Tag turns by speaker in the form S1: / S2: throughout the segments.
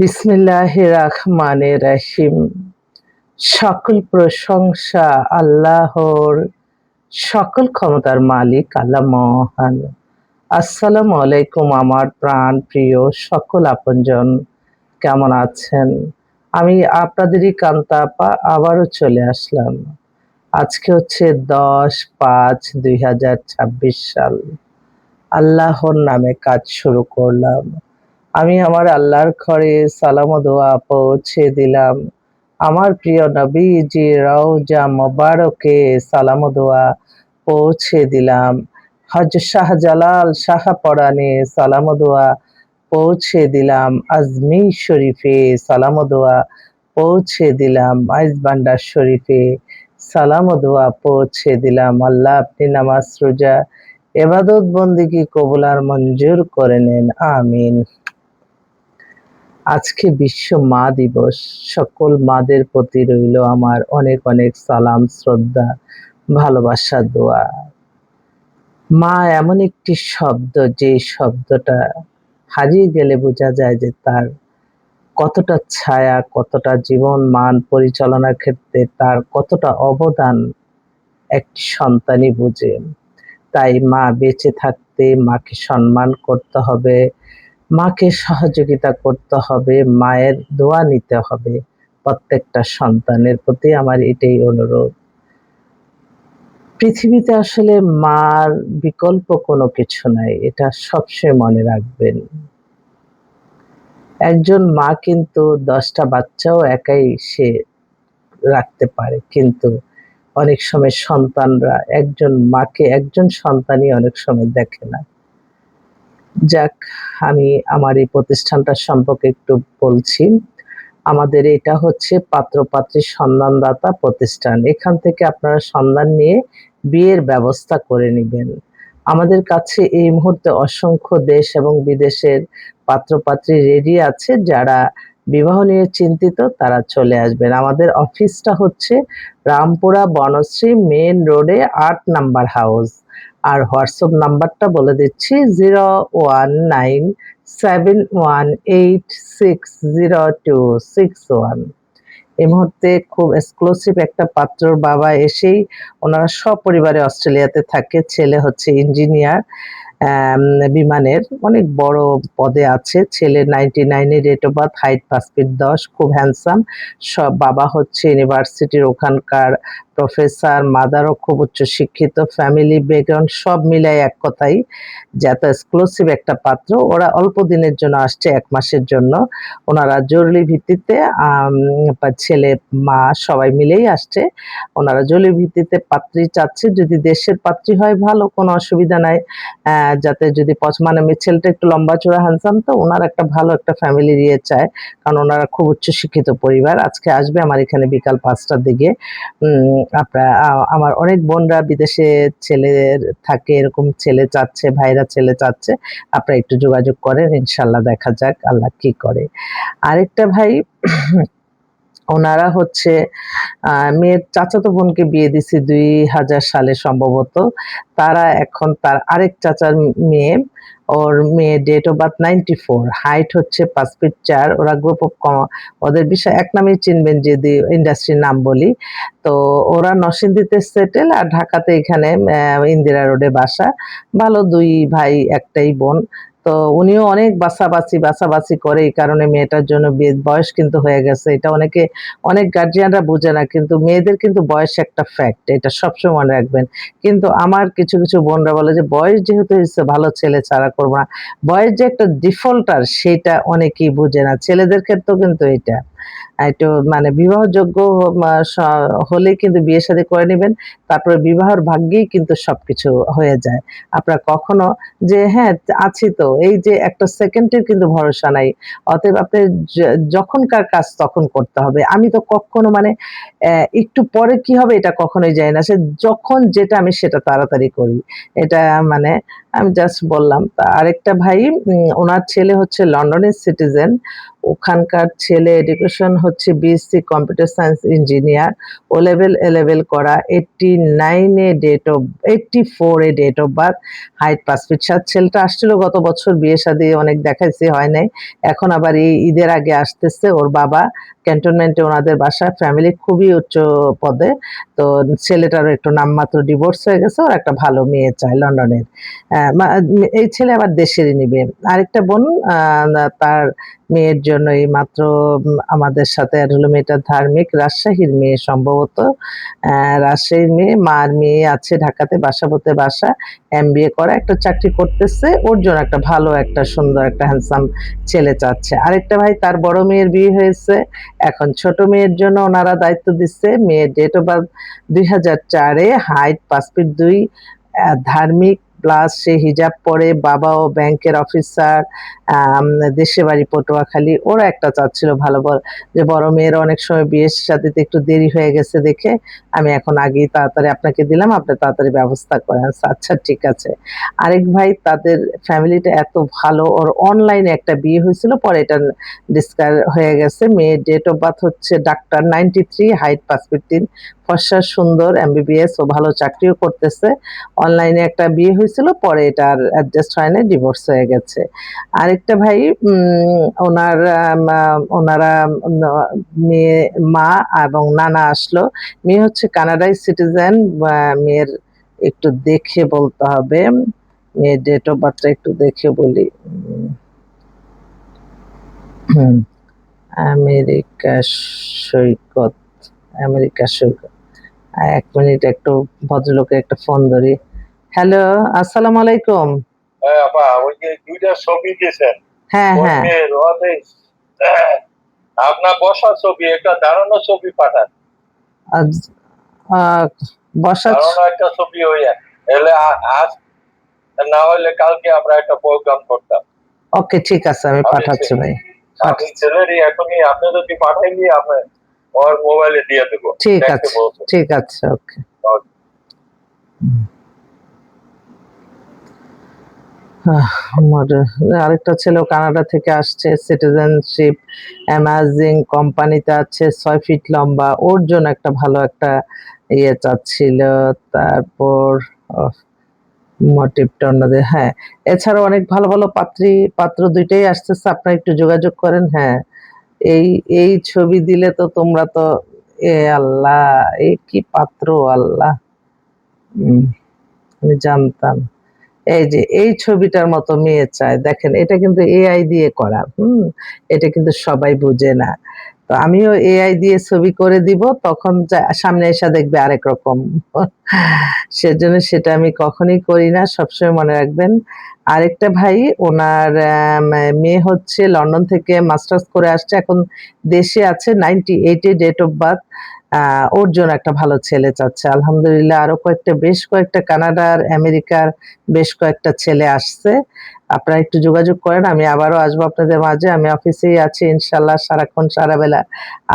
S1: বিসমিল্লাহির রহমানির রহিম। সকল প্রশংসা আল্লাহর, সকল ক্ষমতার মালিক আল্লাহ মহান। আসসালামু আলাইকুম আমার প্রাণ প্রিয় সকল আপনজন, কেমন আছেন? আমি আপনাদেরই কান্তা আপা আবারও চলে আসলাম। আজকে হচ্ছে 10/5/2026 সাল। আল্লাহর নামে কাজ শুরু করলাম। আমি আমার আল্লাহর ঘরে সালাম ও দোয়া পৌঁছে দিলাম। আমার প্রিয় নবীজি রওজা মোবারকে সালাম ও দোয়া পৌঁছে দিলাম। হযরত শাহজালাল শাহপরানে সালাম ও দোয়া পৌঁছে দিলাম। আজমির শরীফে সালাম ও দোয়া পৌঁছে দিলাম। মাইজভান্ডার শরীফে সালাম ও দোয়া পৌঁছে দিলাম। আল্লাহ আপনি নামাজ রোজা ইবাদত বন্দেগী কবুল আর মঞ্জুর করে নেন, আমিন। আজকে বিশ্ব মা দিবস। সকল মাদের প্রতি রইল আমার অনেক অনেক সালাম, শ্রদ্ধা, ভালোবাসা, দোয়া। মা এমন একটি শব্দ, যে শব্দটা হারিয়ে গেলে বোঝা যায় যে তার কতটা ছায়া, কতটা জীবন মান পরিচালনার ক্ষেত্রে তার কতটা অবদান একটি সন্তানই বুঝে। তাই মা বেঁচে থাকতে মাকে সম্মান করতে হবে, মাকে সহযোগিতা করতে হবে, মায়ের দোয়া নিতে হবে। প্রত্যেকটা সন্তানের প্রতি আমার এটাই অনুরোধ। পৃথিবীতে আসলে মার বিকল্প কোনো কিছু নাই, এটা সবসময় মনে রাখবেন। একজন মা কিন্তু 10টা বাচ্চাও একাই সে রাখতে পারে, কিন্তু অনেক সময় সন্তানরা একজন মাকে, একজন সন্তানই অনেক সময় দেখে না। যাক, আমি আমার এই প্রতিষ্ঠানটা সম্পর্কে একটু বলছি। আমাদের এটা হচ্ছে পাত্র-পাত্রীর সন্ধানদাতা প্রতিষ্ঠান। এখান থেকে আপনারা সন্ধান নিয়ে বিয়ের ব্যবস্থা করে নিবেন। আমাদের কাছে এই মুহূর্তে অসংখ্য দেশ এবং বিদেশের পাত্র-পাত্রী রেডি আছে। যারা বিবাহ নিয়ে চিন্তিত তারা চলে আসবেন। আমাদের অফিসটা হচ্ছে রামপুরা বনশ্রী মেইন রোডে 8 নাম্বার হাউস। আর হোয়াটসঅ্যাপ নাম্বারটা বলে দিচ্ছি 01971860261। এই মুহূর্তে খুব এক্সক্লুসিভ একটা পাত্রর বাবা এসেই, ওনারা সপরিবারে অস্ট্রেলিয়াতে থাকে। ছেলে হচ্ছে ইঞ্জিনিয়ার, বিমানের অনেক বড় পদে আছে। ছেলে 99 এর date of birth, height 5 feet 10, খুব হ্যান্ডসাম। বাবা হচ্ছে ইউনিভার্সিটির ওখানকার প্রফেসর, মাদারও খুব উচ্চশিক্ষিত। ফ্যামিলি ব্যাকগ্রাউন্ড সব মিলায় এক কথায় যে এত এক্সক্লুসিভ একটা পাত্র। ওরা অল্প দিনের জন্য আসছে, 1 মাসের জন্য। ওনারা জরুরি ভিত্তিতে ছেলে মা সবাই মিলেই আসছে। ওনারা জরুরি ভিত্তিতে পাত্রী চাচ্ছে। যদি দেশের পাত্রী হয় ভালো, কোনো অসুবিধা নাই। যাতে যদি মানে ছেলেটা একটু লম্বা চূড়া হ্যান্ডসাম, তো ওনারা একটা ভালো একটা ফ্যামিলির ইয়ে চায়, কারণ ওনারা খুব উচ্চশিক্ষিত পরিবার। আজকে আসবে আমার এখানে বিকাল 5টার দিকে। আপনারা আমার অনেক বোনরা বিদেশে ছেলের থাকে, এরকম ছেলে চাচ্ছে, ভাইরা ছেলে চাচ্ছে। আপনারা একটু যোগাযোগ করেন, ইনশাল্লাহ দেখা যাক আল্লাহ কি করে। আরেকটা ভাই, ওনারা হচ্ছে মেয়ের চাচাতো বোনকে বিয়ে দিছে 2000 সালে সম্ভবত। তারা এখন তার আরেক চাচার মেয়ে, ওর মেয়ে ডেট অফ বার্থ 94, হাইট হচ্ছে 5 ফিট 4। ওরা গ্রুপ অফ ওদের বিষয় এক নামেই চিনবেন যদি ইন্ডাস্ট্রির নাম বলি। তো ওরা নরসিংদীতে সেটেল, আর ঢাকাতে এখানে ইন্দিরা রোডে বাসা। ভালো 2 ভাই একটাই বোন। তো উনিও অনেক বাছাবাছি করে, এই কারণে মেয়েটার জন্য বিয়ের বয়স কিন্তু হয়ে গেছে। এটা অনেক গার্জিয়ানরা বুঝে না, কিন্তু মেয়েদের কিন্তু বয়স একটা ফ্যাক্ট, এটা সবসময় মনে রাখবেন। কিন্তু আমার কিছু কিছু বোনরা বলে যে বয়স যেহেতু হয়েছে ভালো, ছেলে ছাড়া করবো না। বয়স যে একটা ডিফল্টার, সেটা অনেকেই বুঝে না। ছেলেদের ক্ষেত্রেও কিন্তু এটা একটু মানে বিবাহযোগ্য হলেই কিন্তু বিয়ে শাদী করে নেবেন, তারপরে বিবাহের ভাগ্যেই কিন্তু সবকিছু হয়ে যায়। আপনার কখনো যে হ্যাঁ আছি তো, এই যে একটা সেকেন্ডের কিন্তু ভরসা নাই। অতএব আপনি যখনকার কাজ তখন করতে হবে। আমি তো কখনো মানে একটু পরে কি হবে এটা কখনোই জানি না। সে যখন যেটা আমি সেটা তাড়াতাড়ি করি। এটা মানে আমি জাস্ট বললাম। তা আরেকটা ভাই ওনার ছেলে হচ্ছে লন্ডনের সিটিজেন। ওখানকার ছেলে এডুকেশন হচ্ছে BSc computer science engineer. O level, A level করা। 89 এ ডেট অফ 84 এ date of birth, height 5 feet 7। ছেলেটা আসছিল গত বছর, বিয়ে-শাদী অনেক দেখাইছি, হয় নাই। এখন আবার এই ঈদের আগে আসতেছে। ওর বাবা ক্যান্টনমেন্টে ওনাদের বাসা, ফ্যামিলি খুবই উচ্চ পদে। তো ছেলেটারও একটু নামমাত্র ডিভোর্স হয়ে গেছে, ওর একটা ভালো মেয়ে চায় লন্ডনের। এই ছেলে আবার দেশেরই নিবে। আরেকটা বোন, তার মেয়ের জন্য এই মাত্র আমাদের সাথে অ্যাড হলো। মেয়েটা ধার্মিক, রাজশাহীর মেয়ে সম্ভবত। রাজশাহীর মেয়ে, মার মেয়ে আছে ঢাকাতে, বাসাবোতে বাসা, এমবিএ করা, একটা চাকরি করতেছে। ওর জন্য একটা ভালো, একটা সুন্দর, একটা হ্যান্ডসাম ছেলে চাচ্ছে। আরেকটা ভাই, তার বড় মেয়ের বিয়ে হয়েছে, এখন ছোট মেয়ের জন্য ওনারা দায়িত্ব দিচ্ছে। মেয়ের ডেট অফ বার্থ 2004 এ, হাইট 5 ফিট 2, ধার্মিক প্লাস সে হিজাব পরে, বাবাও ব্যাংকের অফিসার, দেশে বাড়ি পটুয়াখালী। ওরা একটা চাচ্ছিল ভালো যে বড় মেয়ের অনেক সময় বিয়ের শাদীতে একটু দেরি হয়ে গেছে দেখে আমি এখন আগেই তাড়াতাড়ি আপনাকে দিলাম, আপনি তাড়াতাড়ি ব্যবস্থা করেন। আচ্ছা ঠিক আছে। আরেক ভাই, তাদের ফ্যামিলিটা এত ভালো, ওর অনলাইনে একটা বিয়ে হয়েছিল, পরে এটা ডিসকাস হয়ে গেছে। মেয়ের ডেট অফ বার্থ হচ্ছে ডাক্তার, 93, হাইট 5 ফিট 3, ফর্সা সুন্দর, এমবিবিএস, ও ভালো চাকরিও করতেছে। অনলাইনে একটা বিয়ে হয়েছিল, পরে এটা আর অ্যাডজাস্ট হয় না, ডিভোর্স হয়ে গেছে। আরেকটা ভাই, ওনার ওনারা মেয়ে, মা এবং নানা আসলো। মেয়ে হচ্ছে কানাডায় সিটিজেন। মেয়ের একটু দেখে বলতে হবে, মেয়ের ডেট অফ বার্থটা একটু দেখে বলি। আমেরিকা সৈকত, আমেরিকা সৈকত। 1 মিনিট, একটু ভদ্রলোকের একটা ফোন ধরি। হ্যালো, আসসালামু আলাইকুম।
S2: হ্যাঁ আপা, ওই যে 2টা ছবি দিয়েছেন,
S1: হ্যাঁ হ্যাঁ,
S2: আপনার বসার ছবি, একটা দাঁড়ানো ছবি পাঠান।
S1: বসা।
S2: দাঁড়ানো একটা ছবি এলে আজ না হলে কালকে আমরা একটা প্রোগ্রাম করতাম।
S1: ওকে ঠিক আছে, আমি পাঠাচ্ছি ভাই।
S2: আমি ছেলেরই এখনই, আপনি যদি পাঠাইলি আমি ওর মোবাইলে দিয়ে দেবো।
S1: ঠিক আছে, ঠিক আছে, ওকে। আরেকটা ছেলে কানাডা থেকে আসছে, সিটিজেনশিপ, অ্যামাজিং কোম্পানিতে আছে, 6 ফিট লম্বা। ওর জন্য একটা ভালো একটা ইয়ে চাচ্ছিল। তারপর মোটিভটা অন্যদের, হ্যাঁ। এছাড়াও অনেক ভালো ভালো পাত্র দুইটাই আসতেছে, আপনারা একটু যোগাযোগ করেন। হ্যাঁ, এই এই ছবি দিলে তো তোমরা তো, এ আল্লাহ, এই কি পাত্র আল্লাহ, আমি জানতাম। এই যে এই ছবিটার মতো মেয়ে চায়, দেখেন এটা কিন্তু এআই দিয়ে করা। এটা কিন্তু সবাই বুঝে না। তো আমিও এআই দিয়ে ছবি করে দিব, তখন সামনে এসে দেখবে আরেক রকম। সেজন্য সেটা আমি কখনোই করি না, সবসময় মনে রাখবেন। আরেকটা ভাই, ওনার মেয়ে হচ্ছে লন্ডন থেকে মাস্টার্স করে আসছে, এখন দেশে আছে, 98 এ ডেট অফ বার্থ। ওর জন্য একটা ভালো ছেলে চাচ্ছে। আলহামদুলিল্লাহ আরো বেশ কয়েকটা কানাডার, আমেরিকার বেশ কয়েকটা ছেলে আসছে। আপনারা একটু যোগাযোগ করেন, আমি আবারও আসবো আপনাদের মাঝে। আমি অফিসেই আছি ইনশাল্লাহ, সারাক্ষণ সারাবেলা।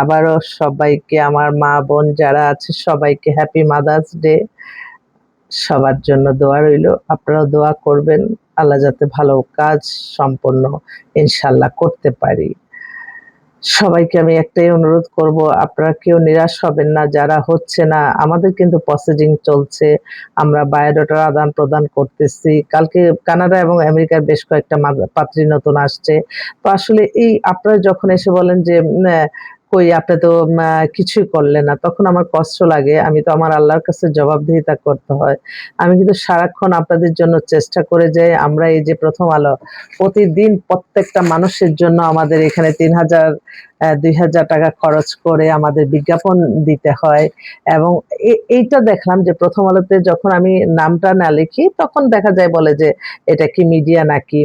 S1: আবারও সবাইকে, আমার মা বোন যারা আছে সবাইকে হ্যাপি মাদার্স ডে। সবার জন্য দোয়া রইল, আপনারাও দোয়া করবেন, আল্লাহ যাতে ভালো কাজ সম্পন্ন ইনশাল্লাহ করতে পারি। সবাইকে আমি একটাই অনুরোধ করব, আপনারা কেউ নিরাশ হবেন না, যারা হচ্ছে না। আমাদের কিন্তু প্রসেসিং চলছে, আমরা বায়োডাটার আদান প্রদান করতেছি। কালকে কানাডা এবং আমেরিকার বেশ কয়েকটা পাত্রী নতুন আসছে। তো আসলে এই আপনারা যখন এসে বলেন যে কই আপনি তো কিছুই করলেন না, তখন আমার কষ্ট লাগে। আমি তো আমার আল্লাহর কাছে জবাবদিহিতা করতে হয়। আমি কিন্তু সারাক্ষণ আপনাদের জন্য চেষ্টা করে যাই। আমরা এই যে প্রথম আলো প্রতিদিন প্রত্যেকটা মানুষের জন্য আমাদের এখানে 3000 2000 টাকা খরচ করে আমাদের বিজ্ঞাপন দিতে হয়। এবং এইটা দেখলাম যে প্রথম আলোতে যখন আমি নামটা না লিখি, তখন দেখা যায় বলে যে এটা কি মিডিয়া নাকি।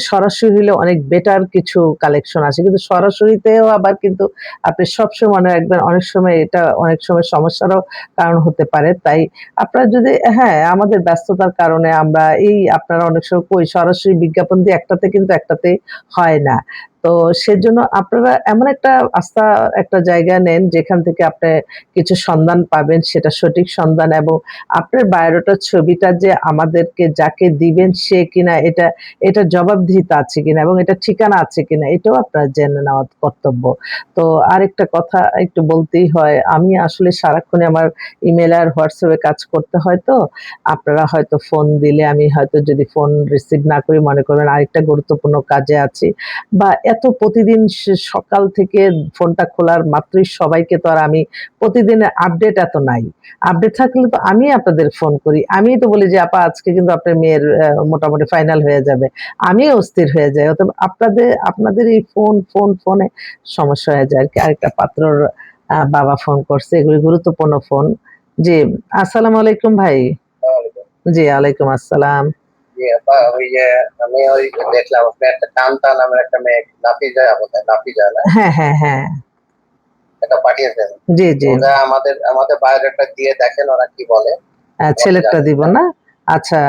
S1: সরাসরি হলে অনেক বেটার কিছু কালেকশন আসে, কিন্তু সরাসরিতেও আবার কিন্তু আপনি সবসময় মনে রাখবেন, অনেক সময় এটা অনেক সময় সমস্যারও কারণ হতে পারে। তাই আপনারা যদি, হ্যাঁ, আমাদের ব্যস্ততার কারণে আমরা আপনারা অনেক সময় কই সরাসরি বিজ্ঞাপন দিয়ে একটাতে, কিন্তু একটাতে হয় না। তো সেজন্য আপনারা এমন একটা আস্থা একটা জায়গা নেন যেখান থেকে আপনি কিছু সন্ধান পাবেন, সেটা সঠিক সন্ধান, এবং আপনার বায়োডাটার ছবিটা যে আমাদেরকে যাকে দিবেন সে কিনা, এটা জবাবদিহিতা আছে কিনা এবং এটা ঠিকানা আছে কিনা এটাও আপনার জেনে নেওয়া কর্তব্য। তো আরেকটা কথা একটু বলতেই হয়, আমি আসলে সারাক্ষণই আমার ইমেইল আর হোয়াটসঅ্যাপে কাজ করতে হয়, তো আপনারা হয়তো ফোন দিলে আমি হয়তো যদি ফোন রিসিভ না করি মনে করবেন আরেকটা গুরুত্বপূর্ণ কাজে আছি, বা এত প্রতিদিন সকাল থেকে ফোনটা খোলার মাত্রই সবাইকে তো আর আমি প্রতিদিনের আপডেট এত নাই। আপডেট থাকলে তো আমি আপনাদের ফোন করি। আমিই তো বলি যে, "আপা আজকে কিন্তু আপনার মেয়ের মোটামুটি ফাইনাল হয়ে যাবে।" আমিও অস্থির হয়ে যাই। অতএব আপনাদের এই ফোনে সমস্যা হয়ে যায় আরকি। আরেকটা পাত্রর বাবা ফোন করছে। এগুলি গুরুত্বপূর্ণ ফোন। জি, আসসালামু আলাইকুম ভাই। জি, ওয়ালাইকুম আসসালাম।
S2: জি আপা, ওই যে আমি ওই যে দেখলাম আপনি একটা কান্তা নামের একটা মেয়ে, নাফিজা বোধহয়, নাফিজা না,
S1: হ্যাঁ, হ্যাঁ, হ্যাঁ।
S2: এটা পাঠিয়েছেন।
S1: জি, জি।
S2: ওরা আমাদের বায়োডাটা দিয়ে দেখেন ওরা কি বলে।
S1: ছেলেরটা
S2: জানেন
S1: দিব
S2: না?
S1: না? আচ্ছা,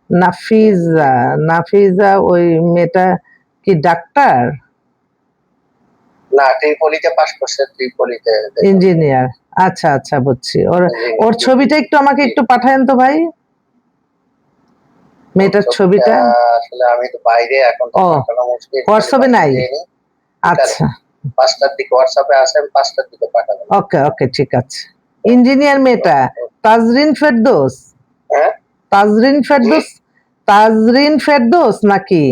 S1: নাফিজা, নাফিজা ওই মেয়েটা কি ডাক্তার?
S2: না, ট্রিপলিতে পাস করছে, ট্রিপলিতে
S1: ইঞ্জিনিয়ার। আচ্ছা, আচ্ছা বুঝছি। ওর ছবিটা একটু আমাকে একটু পাঠায়েন তো ভাই। মেয়েটার ছবিটা।
S2: আসলে আমি তো বাইরে, এখন তো
S1: ও,
S2: পাঠানো মুশকিল।
S1: হোয়াটসঅ্যাপে নাই?
S2: বিকালে
S1: আচ্ছা,
S2: 5টার দিকে হোয়াটসঅ্যাপে আসেন, 5টার দিকে পাঠাবেন।
S1: ওকে, ওকে ঠিক আছে। ইঞ্জিনিয়ার মেয়েটা তাজরিন ফেরদৌস?
S2: হ্যাঁ,
S1: তাজরিন ফেরদৌস, তাজরিন ফেরদৌস নাকি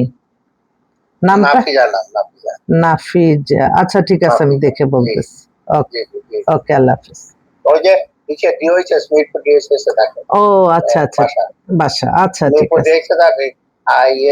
S1: নামটা?
S2: নাফিজা নাম, নাফিজা।
S1: নাফিজা। আচ্ছা ঠিক আছে, আমি
S2: নাফিজা,
S1: দেখে
S2: জি
S1: বলতেছি। ওকে,
S2: জি জি।
S1: ওকে, আল্লাহ হাফেজ।
S2: ওই যে নিচে ডিওএইচএস, মিরপুর ডিওএইচএস এ থাকে
S1: ও আচ্ছা, আচ্ছা।
S2: বাসা।
S1: বাসা। আচ্ছা ঠিক
S2: মিরপুর
S1: আছে।
S2: ডিওএইচএস থাকে। আর ইয়ে